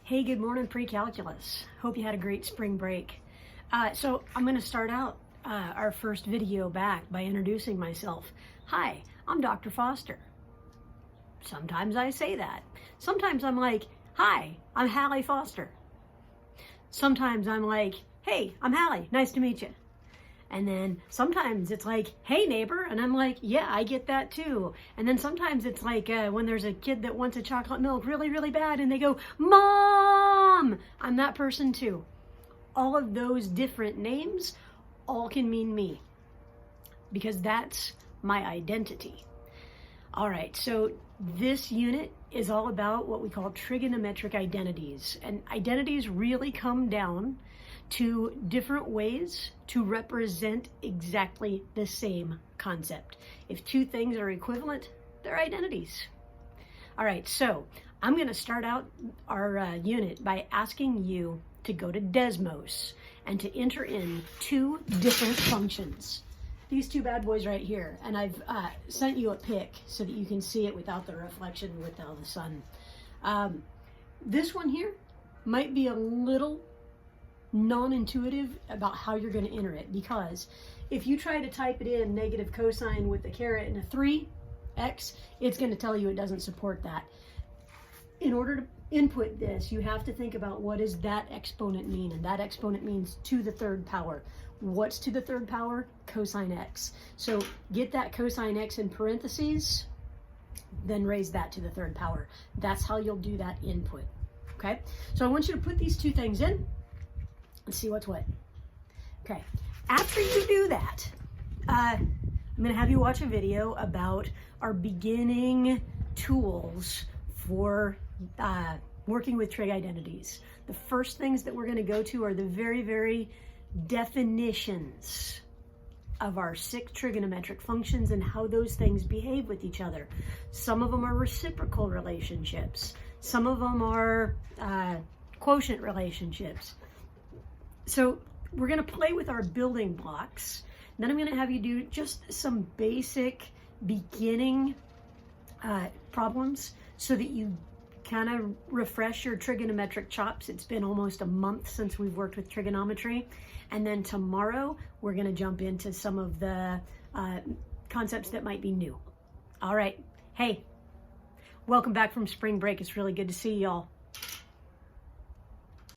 Hey, good morning, pre-calculus. Hope you had a great spring break. So I'm going to start out our first video back by introducing myself. Hi, I'm Dr. Foster. Sometimes I say that. Sometimes I'm like, hi, I'm Hallie Foster. Sometimes I'm like, hey, I'm Hallie, nice to meet you. And then sometimes it's like, hey neighbor, and I'm like, yeah, I get that too. And then sometimes it's like when there's a kid that wants a chocolate milk really, really bad and they go, Mom! I'm that person too. All of those different names all can mean me because that's my identity. All right, so this unit is all about what we call trigonometric identities. And identities really come down to different ways to represent exactly the same concept. If two things are equivalent, they're identities. All right, so I'm going to start out our unit by asking you to go to Desmos and to enter in two different functions. These two bad boys right here, and I've sent you a pic so that you can see it without the reflection with all the sun. This one here might be a little non-intuitive about how you're going to enter it, because if you try to type it in negative cosine with a caret and a 3x, it's going to tell you it doesn't support that. In order to input this, you have to think about what does that exponent mean, and that exponent means to the third power. What's to the third power? Cosine x. So get that cosine x in parentheses, then raise that to the third power. That's how you'll do that input. Okay, so I want you to put these two things in and see what's what. Okay, after you do that, I'm going to have you watch a video about our beginning tools for working with trig identities. The first things that we're going to go to are the very definitions of our 6 trigonometric functions and how those things behave with each other. Some of them are reciprocal relationships. Some of them are quotient relationships. So we're going to play with our building blocks. Then I'm going to have you do just some basic beginning problems so that you kind of refresh your trigonometric chops. It's been almost a month since we've worked with trigonometry. And then tomorrow we're going to jump into some of the concepts that might be new. All right. Hey, welcome back from spring break. It's really good to see y'all.